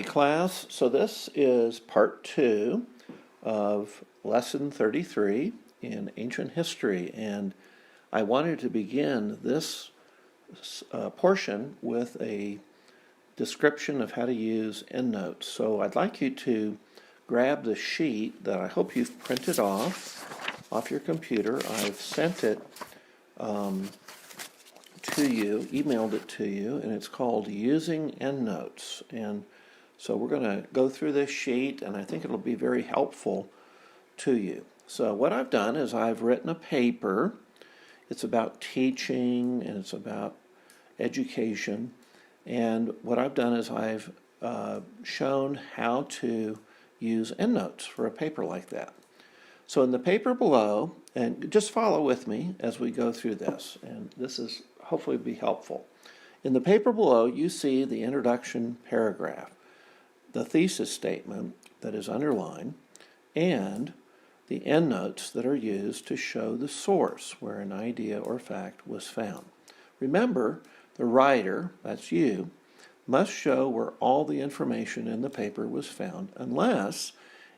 class. So this is part 2 of lesson 33 in ancient history, and I wanted to begin this portion with a description of how to use EndNotes. So I'd like you to grab the sheet that I hope you've printed off your computer. I've sent it to you, emailed it to you, and it's called Using Endnotes. And so we're going to go through this sheet, and I think it'll be very helpful to you. So what I've done is I've written a paper. It's about teaching and it's about education. And what I've done is I've shown how to use EndNotes for a paper like that. So in the paper below, and just follow with me as we go through this, and this is hopefully be helpful. In the paper below, you see the introduction paragraph, the thesis statement that is underlined, and the endnotes that are used to show the source where an idea or fact was found. Remember, the writer, that's you, must show where all the information in the paper was found unless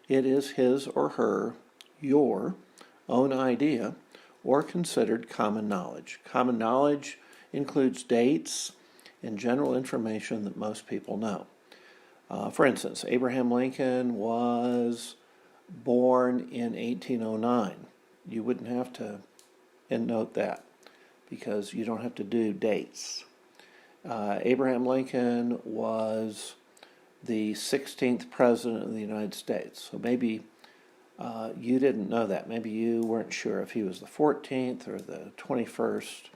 it is his or her, your own idea or considered common knowledge. Common knowledge includes dates and general information that most people know. For instance, Abraham Lincoln was born in 1809. You wouldn't have to endnote that because you don't have to do dates. Abraham Lincoln was the 16th president of the United States. So maybe you didn't know that. Maybe you weren't sure if he was the 14th or the 21st.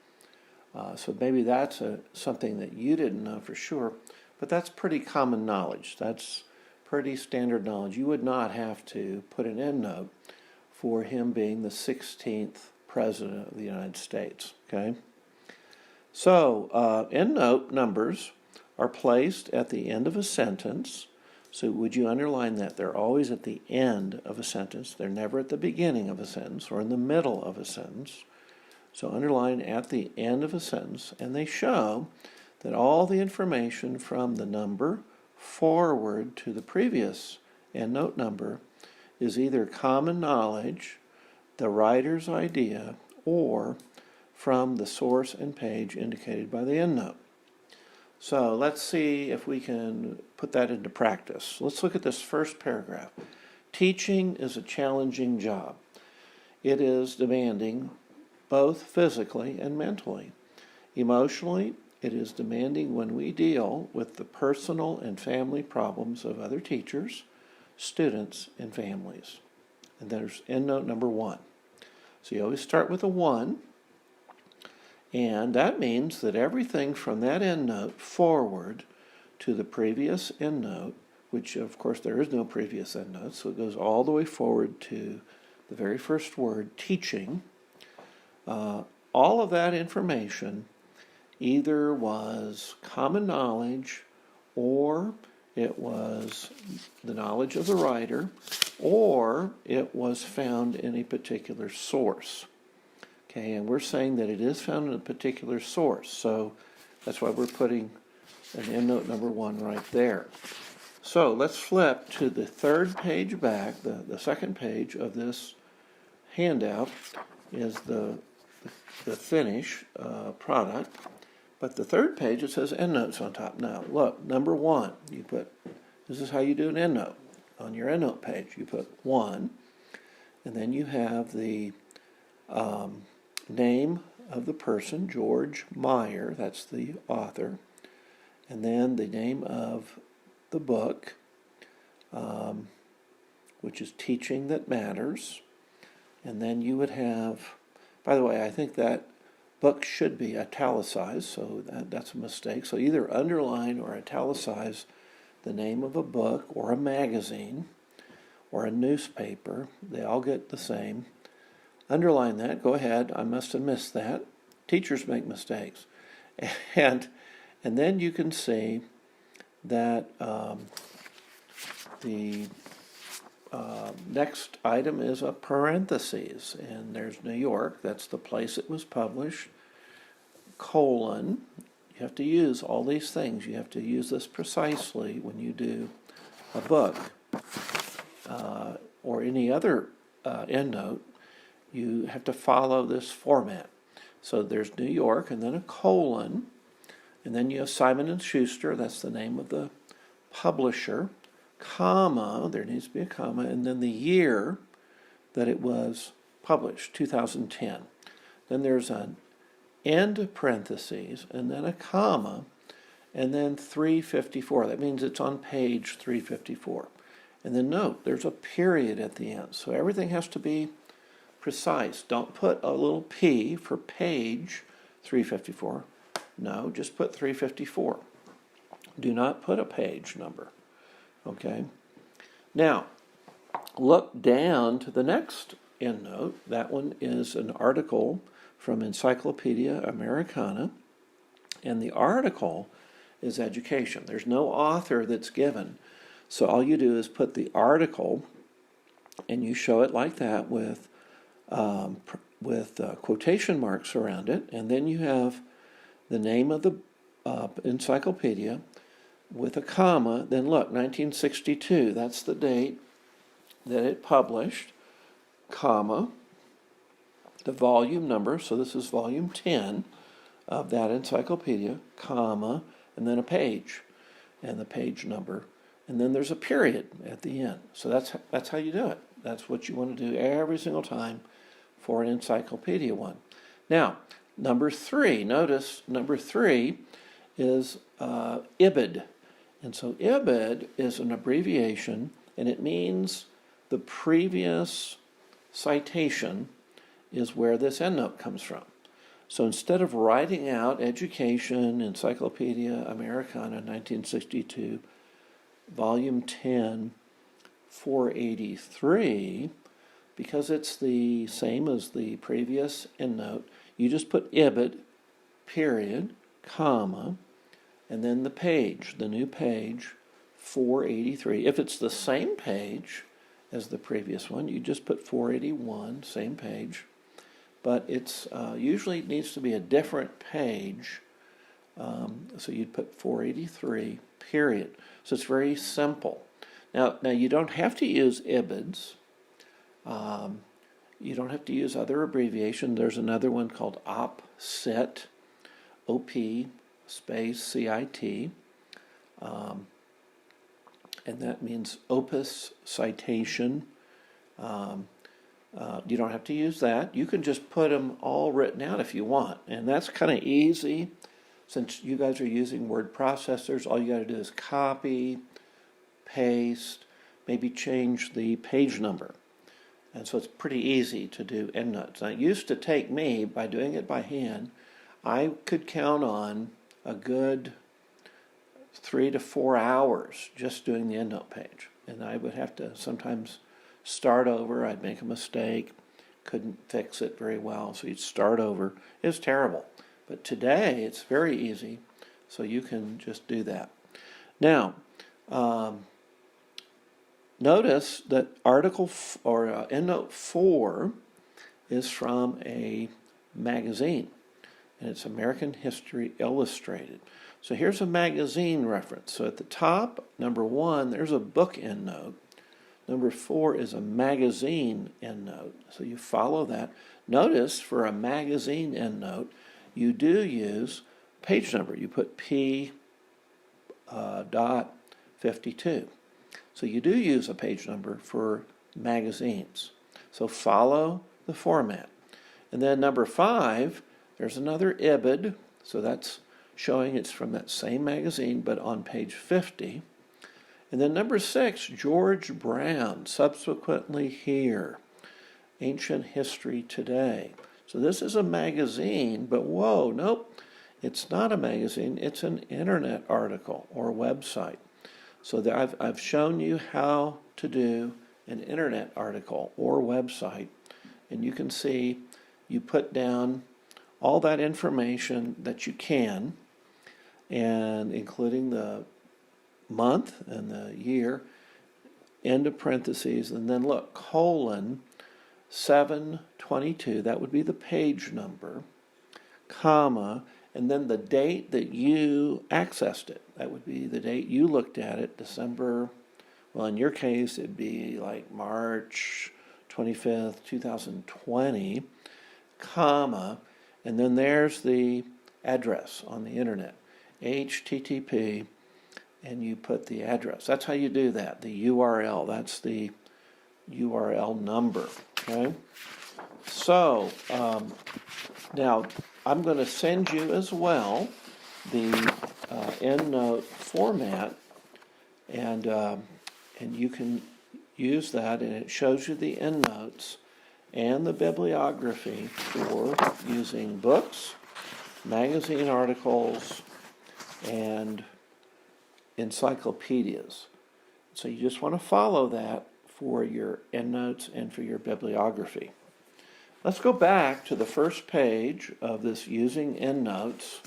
So maybe that's something that you didn't know for sure. But that's pretty common knowledge. That's pretty standard knowledge. You would not have to put an endnote for him being the 16th president of the United States. Okay? So endnote numbers are placed at the end of a sentence. So would you underline that? They're always at the end of a sentence. They're never at the beginning of a sentence or in the middle of a sentence. So underline at the end of a sentence, and they show that all the information from the number forward to the previous endnote number is either common knowledge, the writer's idea, or from the source and page indicated by the endnote. So let's see if we can put that into practice. Let's look at this first paragraph. Teaching is a challenging job. It is demanding both physically and mentally. Emotionally, it is demanding when we deal with the personal and family problems of other teachers, students, and families. And there's endnote number 1. So you always start with a 1, and that means that everything from that endnote forward to the previous endnote, which of course there is no previous endnote, so it goes all the way forward to the very first word, teaching. All of that information either was common knowledge, or it was the knowledge of the writer, or it was found in a particular source. Okay, and we're saying that it is found in a particular source, so that's why we're putting an endnote number 1 right there. So let's flip to the third page back. The second page of this handout is the finish product. But the third page, it says endnotes on top. Now, look, number 1, you put, this is how you do an endnote. On your endnote page, you put 1, and then you have the name of the person, George Meyer, that's the author, and then the name of the book, which is Teaching That Matters, and then you would have, by the way, I think that book should be italicized, so that's a mistake. So either underline or italicize the name of a book or a magazine or a newspaper. They all get the same. Underline that. Go ahead. I must have missed that. Teachers make mistakes. And then you can see that the next item is a parentheses, and there's New York, that's the place it was published, colon, You have to use all these things. You have to use this precisely when you do a book or any other endnote. You have to follow this format. So there's New York, and then a colon, and then you have Simon & Schuster, that's the name of the publisher, comma, there needs to be a comma, and then the year that it was published, 2010. Then there's an end parentheses, and then a comma, and then 354. That means it's on page 354. And then note, there's a period at the end. So everything has to be precise. Don't put a little P for page 354. No, just put 354. Do not put a page number. Okay? Now, look down to the next endnote. That one is an article from Encyclopedia Americana. And the article is education. There's no author that's given. So all you do is put the article, and you show it like that with quotation marks around it, and then you have the name of the encyclopedia with a comma. Then look, 1962, that's the date that it published, comma, the volume number, so this is volume 10 of that encyclopedia, comma, and then a page, and the page number, and then there's a period at the end. So that's how you do it. That's what you want to do every single time for an encyclopedia one. Now, number 3, notice number 3 is IBID. And so IBID is an abbreviation, and it means the previous citation is where this endnote comes from. So instead of writing out Education, Encyclopedia Americana, 1962, volume 10, 483, because it's the same as the previous endnote, you just put IBID, period, comma, and then the page, the new page, 483. If it's the same page as the previous one, you just put 481, same page, but it's usually needs to be a different page, so you'd put 483, period. So it's very simple. Now you don't have to use IBIDs. You don't have to use other abbreviation. There's another one called OPCIT, O-P space C-I-T, and that means opus citation. You don't have to use that. You can just put them all written out if you want, and that's kind of easy. Since you guys are using word processors, all you got to do is copy, paste, maybe change the page number. And so it's pretty easy to do endnotes. Now, it used to take me, by doing it by hand, I could count on a good 3 to 4 hours just doing the endnote page. And I would have to sometimes start over. I'd make a mistake, couldn't fix it very well, so you'd start over. It was terrible. But today, it's very easy, so you can just do that. Now, notice that endnote 4 is from a magazine, and it's American History Illustrated. So here's a magazine reference. So at the top, number 1, there's a book endnote. Number 4 is a magazine endnote. So you follow that. Notice for a magazine endnote, you do use page number. You put P dot 52. So you do use a page number for magazines. So follow the format. And then number 5, there's another IBID. So that's showing it's from that same magazine, but on page 50. And then number 6, George Brown, subsequently here, Ancient History Today. So this is a magazine, but whoa, nope, it's not a magazine, it's an internet article or website. So I've shown you how to do an internet article or website, and you can see you put down all that information that you can, and including the month and the year, end of parentheses, and then look, colon, 722, that would be the page number, comma, and then the date that you accessed it. That would be the date you looked at it, December, well, in your case, it'd be like March 25th, 2020, comma, and then there's the address on the internet, HTTP, and you put the address. That's how you do that, the URL. That's the URL number, okay? So, now I'm going to send you as well the EndNote format, and you can use that, and it shows you the endnotes and the bibliography for using books, magazine articles, and encyclopedias. So you just want to follow that for your endnotes and for your bibliography. Let's go back to the first page of this Using Endnotes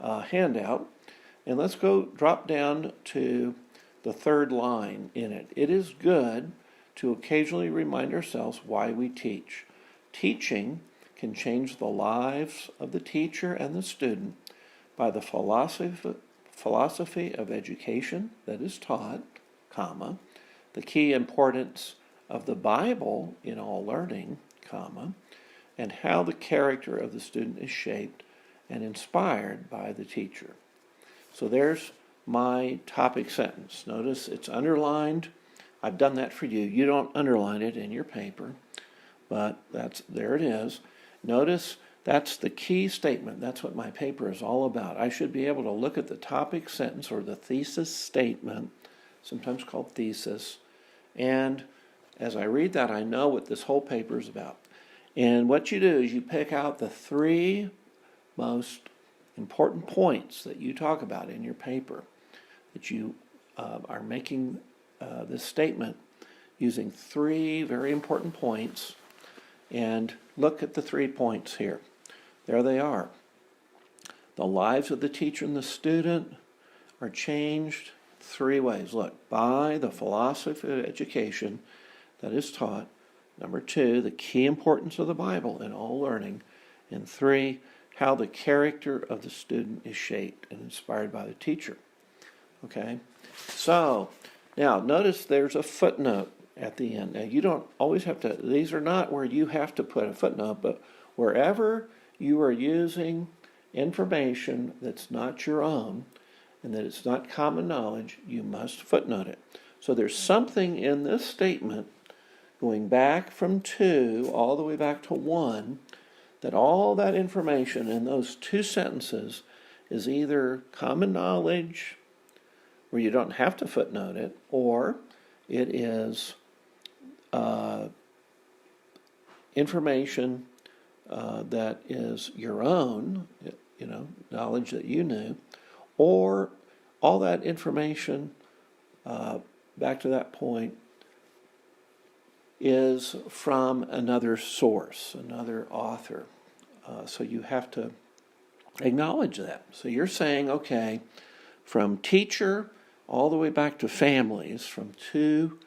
handout, and let's go drop down to the third line in it. It is good to occasionally remind ourselves why we teach. Teaching can change the lives of the teacher and the student by the philosophy of education that is taught, comma, the key importance of the Bible in all learning, comma, and how the character of the student is shaped and inspired by the teacher. So there's my topic sentence. Notice it's underlined. I've done that for you. You don't underline it in your paper, but there it is. Notice that's the key statement. That's what my paper is all about. I should be able to look at the topic sentence or the thesis statement, sometimes called thesis, and as I read that, I know what this whole paper is about. And what you do is you pick out the three most important points that you talk about in your paper, that you are making this statement using three very important points, and look at the 3 points here. There they are. The lives of the teacher and the student are changed 3 ways. Look, by the philosophy of education that is taught. Number 2, the key importance of the Bible in all learning. And 3, how the character of the student is shaped and inspired by the teacher. Okay? So, now notice there's a footnote at the end. Now you don't always have to, these are not where you have to put a footnote, but wherever you are using information that's not your own and that it's not common knowledge, you must footnote it. So there's something in this statement going back from 2 all the way back to 1, that all that information in those 2 sentences is either common knowledge, where you don't have to footnote it, or it is information that is your own, knowledge that you knew, or all that information, back to that point, is from another source, another author. So you have to acknowledge that. So you're saying, okay, from teacher all the way back to families, from 2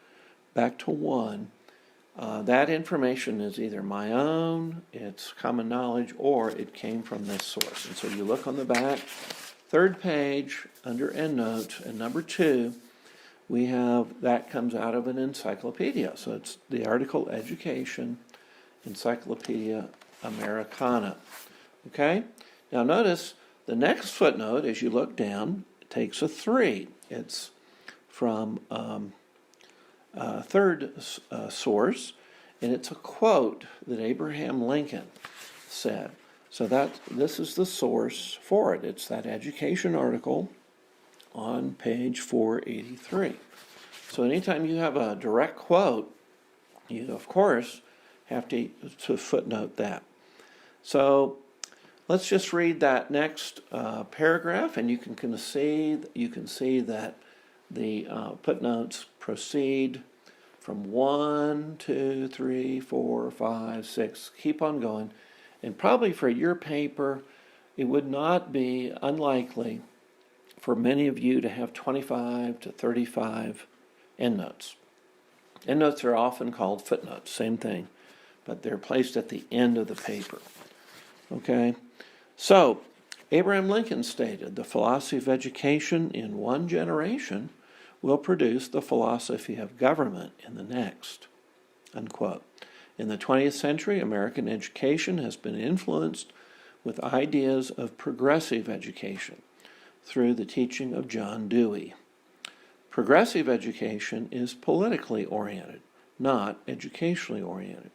back to 1, that information is either my own, it's common knowledge, or it came from this source. And so you look on the back, 3rd page, under EndNotes, and number 2, we have, that comes out of an encyclopedia. So it's the article Education, Encyclopedia Americana. Okay? Now notice the next footnote, as you look down, takes a 3. It's from a 3rd source, and it's a quote that Abraham Lincoln said. So this is the source for it. It's that education article on page 483. So anytime you have a direct quote, you of course have to footnote that. So let's just read that next paragraph, and you can see that the footnotes proceed from 1, 2, 3, 4, 5, 6, keep on going. And probably for your paper, it would not be unlikely for many of you to have 25 to 35 endnotes. Endnotes are often called footnotes, same thing, but they're placed at the end of the paper. Okay? So, Abraham Lincoln stated, "The philosophy of education in one generation will produce the philosophy of government in the next." Unquote. In the 20th century, American education has been influenced with ideas of progressive education through the teaching of John Dewey. Progressive education is politically oriented, not educationally oriented,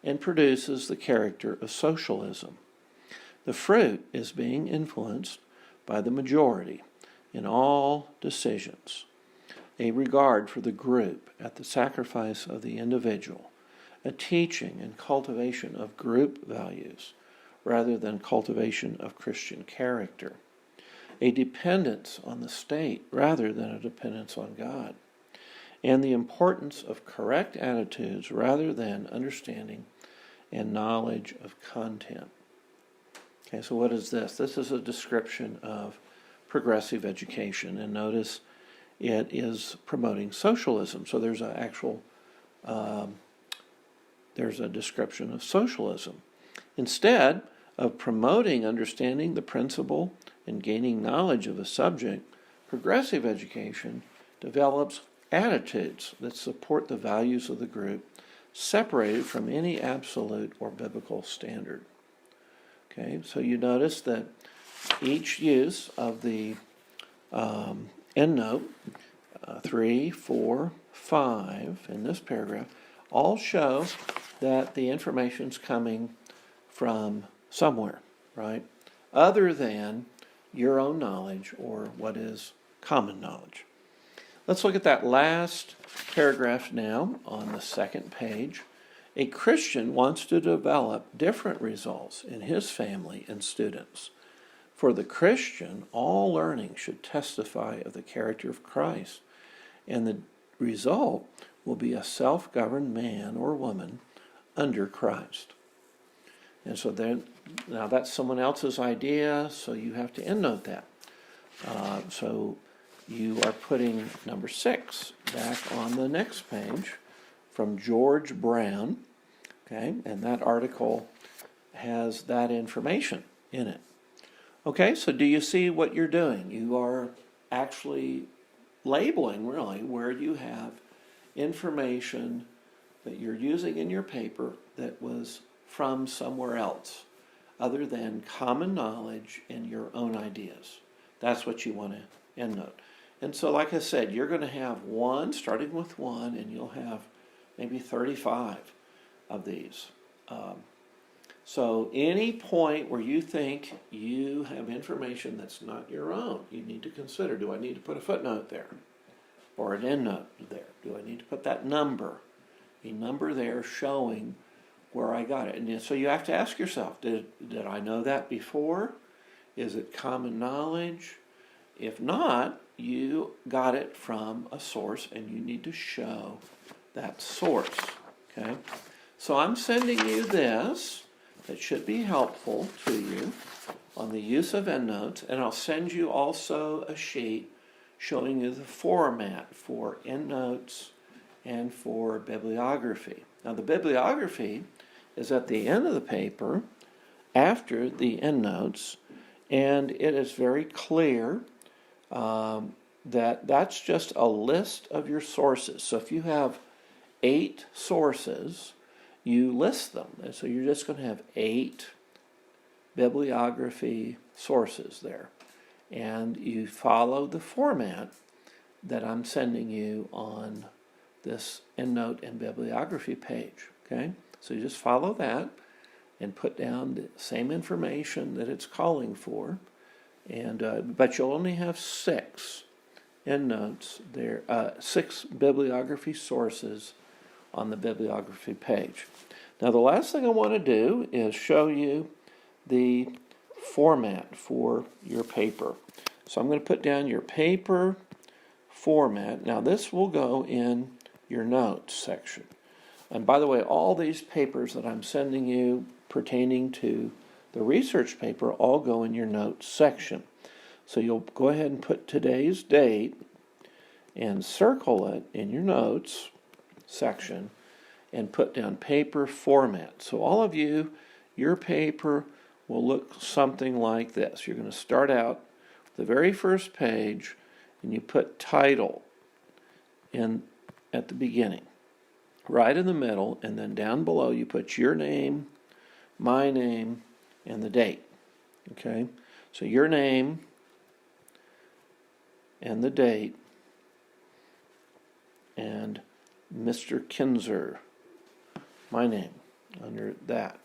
and produces the character of socialism. The fruit is being influenced by the majority in all decisions, a regard for the group at the sacrifice of the individual, a teaching and cultivation of group values rather than cultivation of Christian character, a dependence on the state rather than a dependence on God, and the importance of correct attitudes rather than understanding and knowledge of content. Okay, so what is this? This is a description of progressive education, and notice it is promoting socialism. So there's an actual there's a description of socialism. Instead of promoting understanding the principle and gaining knowledge of a subject, progressive education develops attitudes that support the values of the group, separated from any absolute or biblical standard. Okay, so you notice that each use of the EndNote 3, 4, 5 in this paragraph all show that the information's coming from somewhere, right? Other than your own knowledge or what is common knowledge. Let's look at that last paragraph now on the second page. A Christian wants to develop different results in his family and students. For the Christian, all learning should testify of the character of Christ, and the result will be a self-governed man or woman under Christ. And so then, now that's someone else's idea, so you have to endnote that. So you are putting number 6 back on the next page from George Brown, okay, and that article has that information in it. Okay, so do you see what you're doing? You are actually labeling, really, where you have information that you're using in your paper that was from somewhere else, other than common knowledge and your own ideas. That's what you want to endnote. And so, like I said, you're going to have one, starting with one, and you'll have maybe 35 of these. So any point where you think you have information that's not your own, you need to consider, do I need to put a footnote there? Or an endnote there? Do I need to put that number? A number there showing where I got it. And so you have to ask yourself, did I know that before? Is it common knowledge? If not, you got it from a source and you need to show that source. Okay? So I'm sending you this that should be helpful to you on the use of EndNotes, and I'll send you also a sheet showing you the format for EndNotes and for bibliography. Now the bibliography is at the end of the paper after the EndNotes, and it is very clear that that's just a list of your sources. So if you have 8 sources, you list them. And so you're just going to have 8 bibliography sources there. And you follow the format that I'm sending you on this EndNote and bibliography page. Okay? So you just follow that and put down the same information that it's calling for. And but you'll only have 6 EndNotes there, 6 bibliography sources on the bibliography page. Now the last thing I want to do is show you the format for your paper. So I'm going to put down your paper format. Now this will go in your notes section. And by the way, all these papers that I'm sending you pertaining to the research paper all go in your notes section. So you'll go ahead and put today's date and circle it in your notes section and put down paper format. So all of you, your paper will look something like this. You're going to start out the very first page, and you put title in at the beginning, right in the middle, and then down below you put your name, my name, and the date. Okay, so your name and the date, and Mr. Kinzer, my name, under that.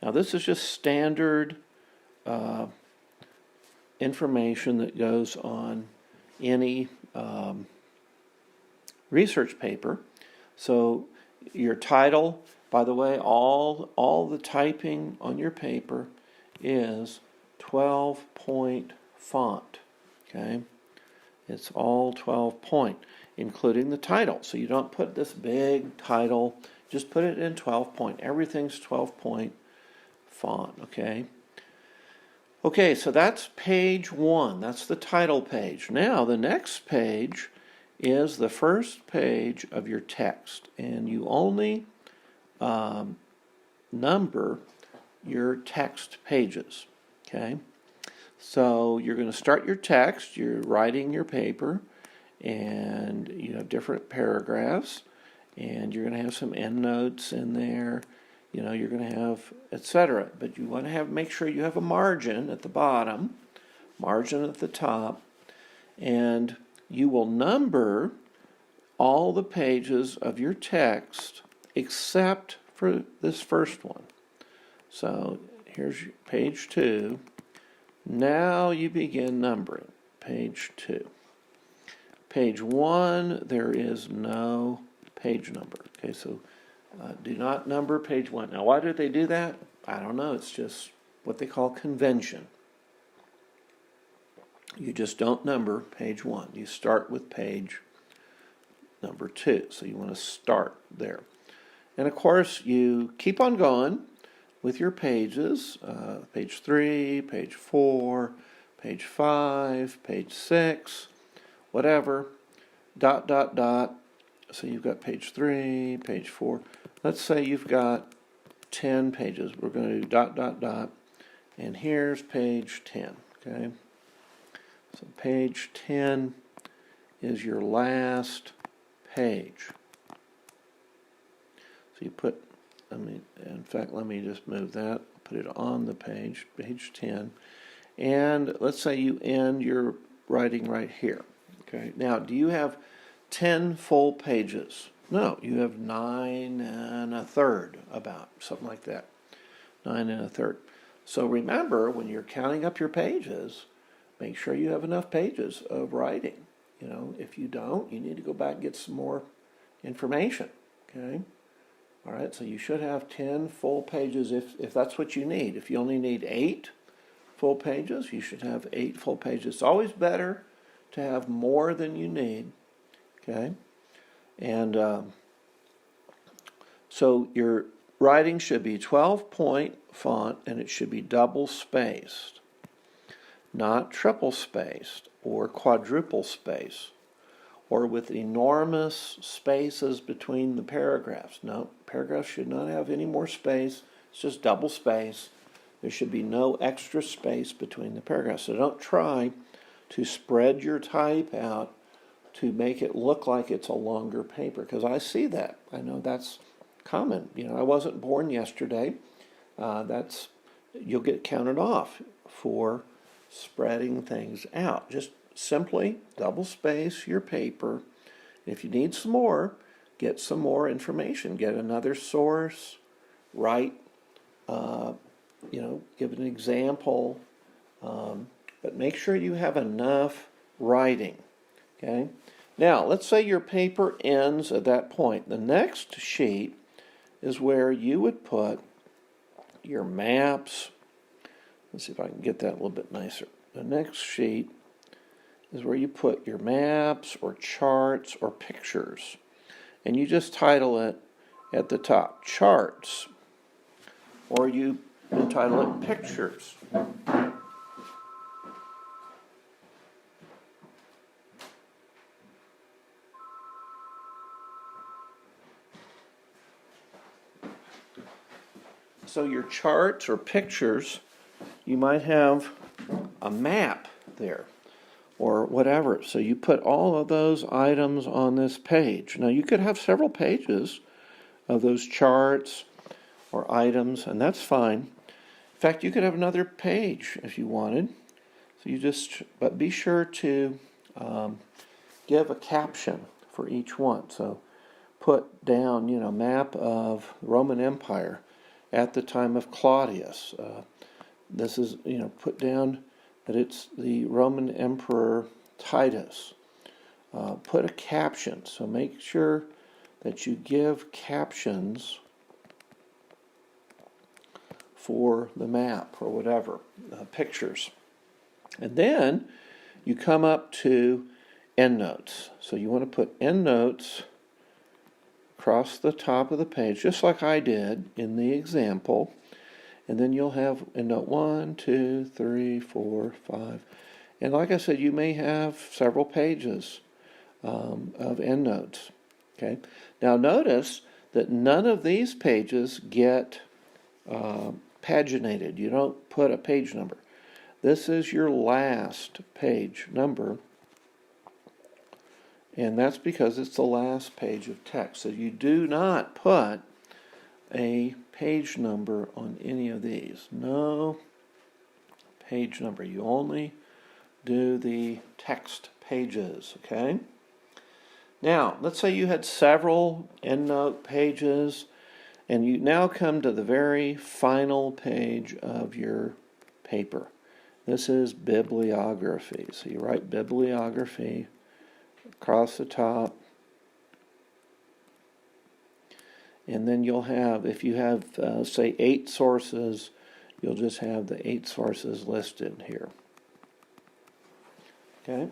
Now this is just standard information that goes on any research paper. So your title, by the way, all the typing on your paper is 12-point font. Okay, it's all 12-point, including the title. So you don't put this big title, just put it in 12-point. Everything's 12-point font. Okay, so that's page 1. That's the title page. Now the next page is the first page of your text, and you only number your text pages. Okay, so you're going to start your text. You're writing your paper, and you have different paragraphs, and you're going to have some endnotes in there. You're going to have etc. But you want to make sure you have a margin at the bottom, margin at the top, and you will number all the pages of your text except for this first one. So here's page 2. Now you begin numbering page 2. Page 1, there is no page number. Okay, so do not number page 1. Now, why did they do that? I don't know. It's just what they call convention. You just don't number page 1. You start with page number 2. So you want to start there. And of course, you keep on going with your pages. Page 3, page 4, page 5, page 6, whatever. ... So you've got page 3, page 4. Let's say you've got 10 pages. We're going to do ... And here's page 10. Okay. So page 10 is your last page. So you put, in fact, let me just move that, put it on the page, page 10. And let's say you end your writing right here. Okay. Now, do you have 10 full pages? No, you have 9 1/3, about, something like that. 9 1/3. So remember, when you're counting up your pages, make sure you have enough pages of writing. If you don't, you need to go back and get some more information. Okay? All right, so you should have 10 full pages if that's what you need. If you only need 8 full pages, you should have 8 full pages. It's always better to have more than you need. Okay? And so your writing should be 12-point font, and it should be double-spaced, not triple-spaced or quadruple-spaced, or with enormous spaces between the paragraphs. No, paragraphs should not have any more space. It's just double-spaced. There should be no extra space between the paragraphs. So don't try to spread your type out to make it look like it's a longer paper, because I see that. I know that's common. I wasn't born yesterday. You'll get counted off for spreading things out. Just simply double space your paper. If you need some more, get some more information. Get another source. Write. Give an example. But make sure you have enough writing. Okay. Now, let's say your paper ends at that point. The next sheet is where you would put your maps. Let's see if I can get that a little bit nicer. The next sheet is where you put your maps or charts or pictures. And you just title it at the top, charts. Or you entitle it pictures. So your charts or pictures, you might have a map there or whatever. So you put all of those items on this page. Now you could have several pages of those charts or items, and that's fine. In fact, you could have another page if you wanted. So but be sure to give a caption for each one. So put down, map of Roman Empire at the time of Claudius. This is, put down that it's the Roman Emperor Titus. Put a caption. So make sure that you give captions for the map or whatever, pictures. And then you come up to endnotes. So you want to put endnotes across the top of the page, just like I did in the example. And then you'll have endnote 1, 2, 3, 4, 5. And like I said, you may have several pages of endnotes. Okay. Now notice that none of these pages get paginated. You don't put a page number. This is your last page number, and that's because it's the last page of text. So you do not put a page number on any of these. No page number. You only do the text pages, okay? Now, let's say you had several EndNote pages, and you now come to the very final page of your paper. This is bibliography. So you write bibliography across the top. And then you'll have, if you have, say, 8 sources, you'll just have the 8 sources listed here. Okay?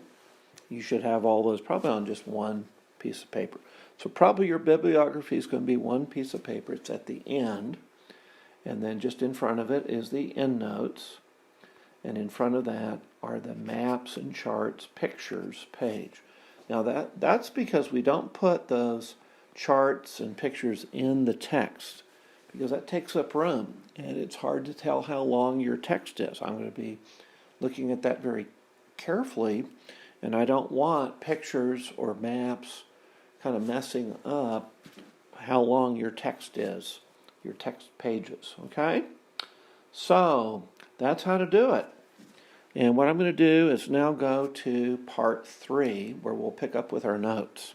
You should have all those probably on just one piece of paper. So probably your bibliography is going to be one piece of paper. It's at the end. And then just in front of it is the endnotes. And in front of that are the maps and charts, pictures page. Now that's because we don't put those charts and pictures in the text, because that takes up room and it's hard to tell how long your text is. I'm going to be looking at that very carefully, and I don't want pictures or maps kind of messing up how long your text is, your text pages, okay? So that's how to do it. And what I'm going to do is now go to part 3, where we'll pick up with our notes.